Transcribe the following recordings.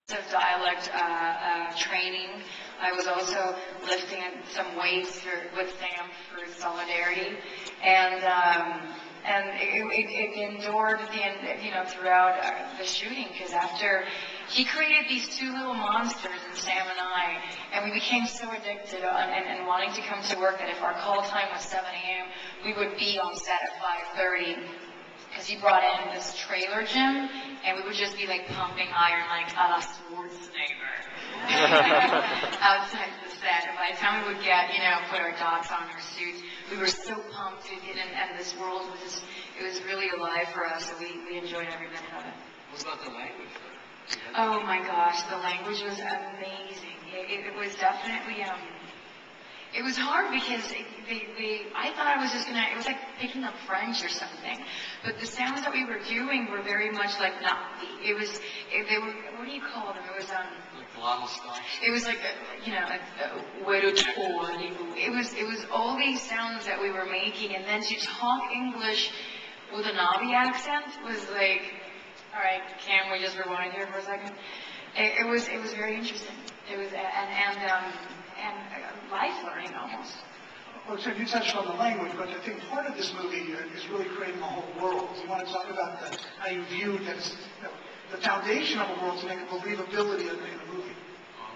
of dialect training. I was also lifting some weights with Sam for solidarity, and it endured at the end, throughout the shooting, because after he created these two little monsters in Sam and we became so addicted and wanting to come to work that if our call time was 7 a.m., we would be on set at 5:30. Because he brought in this trailer gym, and we would just be like pumping iron like a la Schwarzenegger outside the set. And by the time we would get, put our dots on our suits, we were so pumped to get in, and this world was really alive for us, so we enjoyed every minute of it. What about the language? Oh my gosh, the language was amazing. It was definitely, it was hard because I thought I was just it was like picking up French or something. But the sounds that we were doing were very much like Navi. They were, what do you call them? It was, like glottal stops? It was like, it was all these sounds that we were making, and then to talk English with a Navi accent was like, all right, can we just rewind here for a second? It was very interesting. It was, and life learning almost. Well, Tim, you touched on the language, but I think part of this movie is really creating a whole world. You want to talk about how you viewed the foundation of a world to make a believability in a movie?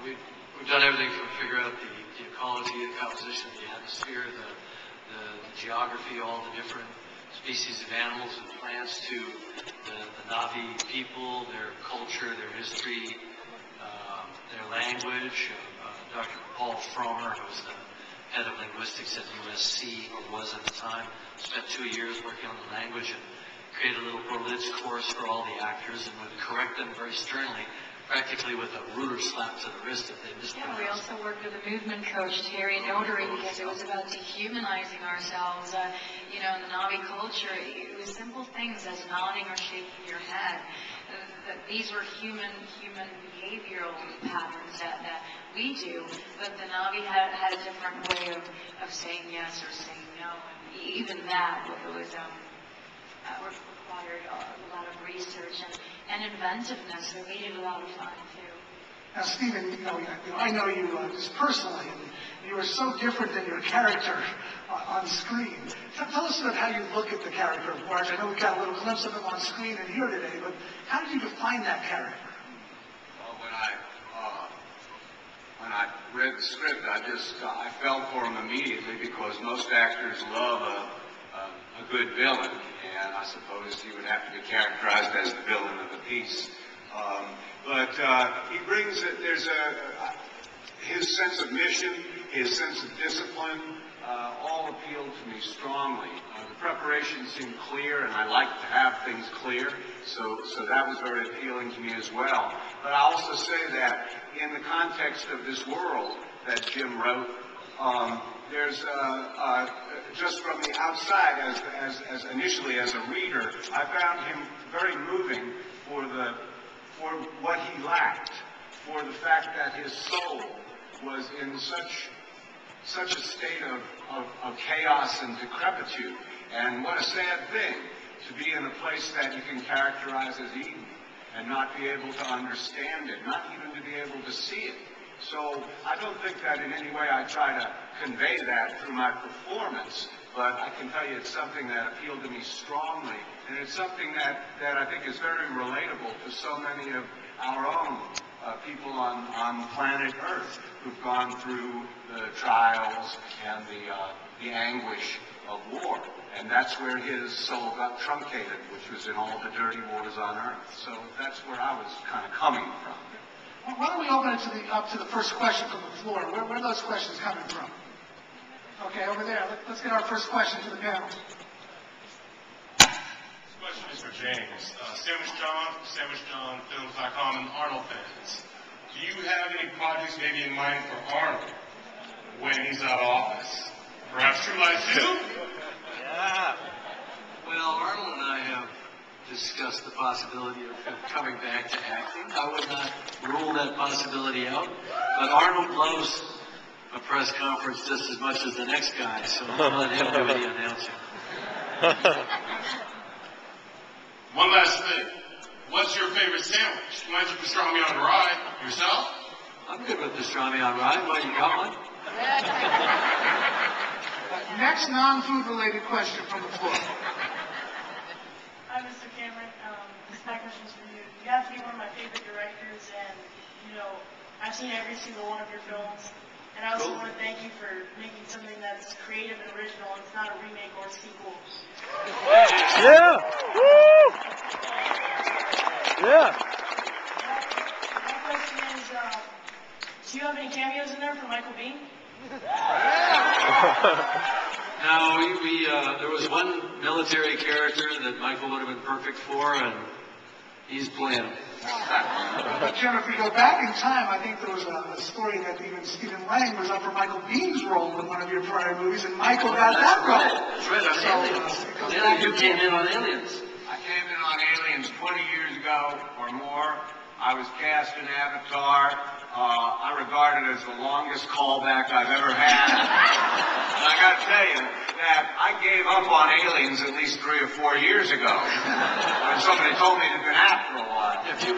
We've done everything from figure out the ecology, the composition, the atmosphere, the geography, all the different species of animals and plants, to the Navi people, their culture, their history, their language. Dr. Paul Frommer, who was the head of linguistics at USC, or was at the time, spent 2 years working on the language and created a little Berlitz course for all the actors and would correct them very sternly, practically with a ruler slap to the wrist if they mispronounced. Yeah, we also worked with a movement coach, Terry Notary, because it was about dehumanizing ourselves. In the Navi culture, it was simple things as nodding or shaking your head. These were human behavioral patterns that we do, but the Navi had a different way of saying yes or saying no, and even that was required a lot of research and inventiveness, so we did a lot of fun too. Now, Stephen, I know you just personally, and you are so different than your character on screen. Tell us about how you look at the character of Marge. I know we got a little glimpse of him on screen and here today, but how did you define that character? Well, when I read the script, I felt for him immediately, because most actors love a good villain, and I suppose he would have to be characterized as the villain of the piece. But he brings it. His sense of mission, his sense of discipline, all appealed to me strongly. The preparation seemed clear, and I like to have things clear, so that was very appealing to me as well. But I also say that in the context of this world that Jim wrote, there's just from the outside, as initially as a reader, I found him very moving for what he lacked, for the fact that his soul was in such a state of chaos and decrepitude. And what a sad thing to be in a place that you can characterize as Eden and not be able to understand it, not even to be able to see it. So I don't think that in any way I try to convey that through my performance, but I can tell you it's something that appealed to me strongly, and it's something that I think is very relatable to so many of our own people on planet Earth who've gone through the trials and the anguish of war. And that's where his soul got truncated, which was in all the dirty wars on Earth. So that's where I was kind of coming from. Well, why don't we open it up to the first question from the floor? Where are those questions coming from? Okay, over there. Let's get our first question to the panel. This question is for James. Sandwich John from SandwichJohnFilms.com and Arnold fans. Do you have any projects maybe in mind for Arnold when he's out of office? Perhaps True Lies 2? Yeah. Well, Arnold and I have discussed the possibility of coming back to acting. I would not rule that possibility out. But Arnold loves a press conference just as much as the next guy, so I'll let him do the announcing. One last thing. What's your favorite sandwich? Mine's a pastrami on rye. Yourself? I'm good with pastrami on rye. Why, you got one? Next non-food related question from the floor. Hi, Mr. Cameron. This my question's for you. You have to be one of my favorite directors, and I've seen every single one of your films. And I also Cool. want to thank you for making something that's creative and original. It's not a remake or a sequel. Yeah! Woo! Yeah! My question is, do you have any cameos in there for Michael Biehn? Now, there was one military character that Michael would have been perfect for, and he's playing him. But Jen, if we go back in time, I think there was a story that even Stephen Lang was up for Michael Bihn's role in one of your prior movies, and Michael got that role. That's right, on Aliens. You came in on Aliens. I came in on Aliens 20 years ago or more. I was cast in Avatar. I regard it as the longest callback I've ever had. And I got to tell you that I gave up on Aliens at least 3 or 4 years ago. When somebody told me it had been out for a while. If you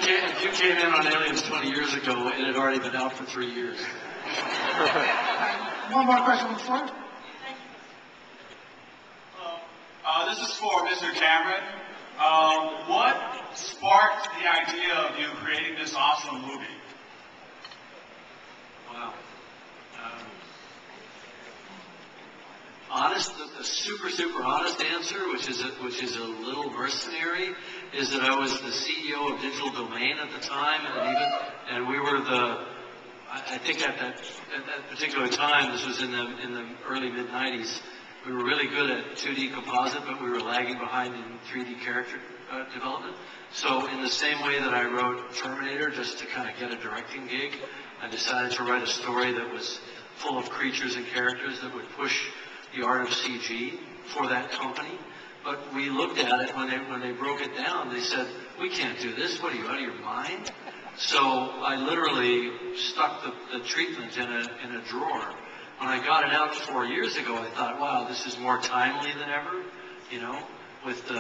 came in on Aliens 20 years ago, it had already been out for 3 years. One more question on the floor. This is for Mr. Cameron. What sparked the idea of you creating this awesome movie? Wow. Honest, the super honest answer, which is a little mercenary, is that I was the CEO of Digital Domain at the time, and we were I think at that particular time, this was in the early mid-90s, we were really good at 2D composite, but we were lagging behind in 3D character development. So in the same way that I wrote Terminator just to kind of get a directing gig, I decided to write a story that was full of creatures and characters that would push the art of CG for that company. But we looked at it when they broke it down. They said, "We can't do this. What are you, out of your mind?" So I literally stuck the treatment in a drawer. When I got it out 4 years ago, I thought, "Wow, this is more timely than ever." With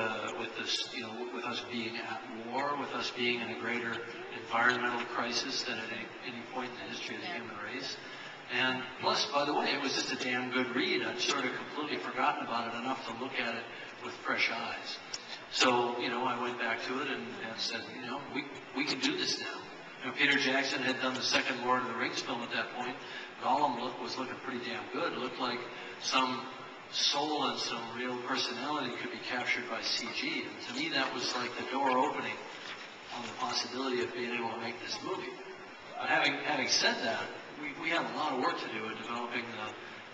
us being at war, with us being in a greater environmental crisis than at any point in the history of the human race. And plus, by the way, it was just a damn good read. I'd sort of completely forgotten about it enough to look at it with fresh eyes. So, I went back to it and said, we can do this now. Peter Jackson had done the second Lord of the Rings film at that point. Gollum was looking pretty damn good. It looked like some soul and some real personality could be captured by CG. And to me, that was like the door opening on the possibility of being able to make this movie. But having said that, we have a lot of work to do in developing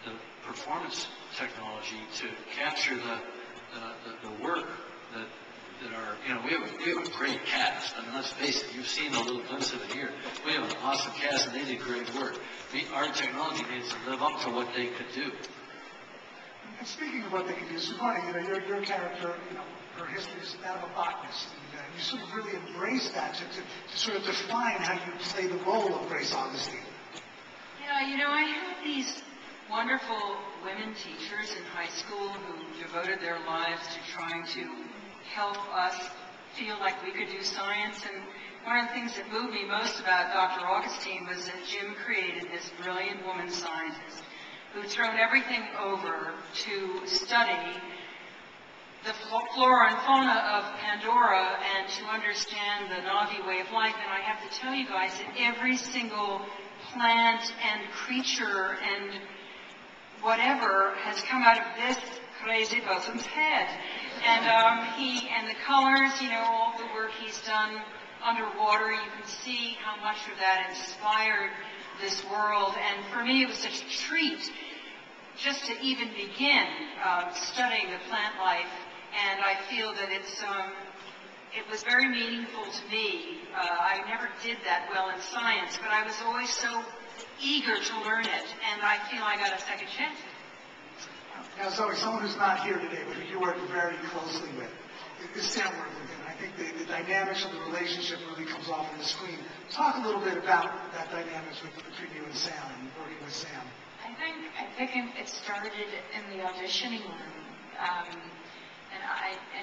the performance technology to capture the work that are, we have a great cast. I mean, let's face it, you've seen a little glimpse of it here. We have an awesome cast and they did great work. Our technology needs to live up to what they could do. And speaking of what they can do, it's funny, your character, her history is that of a botanist. And you sort of really embrace that to sort of define how you play the role of Grace Augustine. Yeah, I had these wonderful women teachers in high school who devoted their lives to trying to help us feel like we could do science. And one of the things that moved me most about Dr. Augustine was that Jim created this brilliant woman scientist who'd thrown everything over to study the flora and fauna of Pandora and to understand the Na'vi way of life. And I have to tell you guys that every single plant and creature and whatever has come out of this crazy bosun's head. And the colors, all the work he's done underwater, you can see how much of that inspired this world. And for me, it was such a treat just to even begin studying the plant life. And I feel that it was very meaningful to me. I never did that well in science, but I was always so eager to learn it, and I feel I got a second chance. Now, Zoe, someone who's not here today, but who you work very closely with, is Sam Worthington. I think the dynamics of the relationship really comes off on the screen. Talk a little bit about that dynamics between you and Sam and working with Sam. I think it started in the auditioning room, and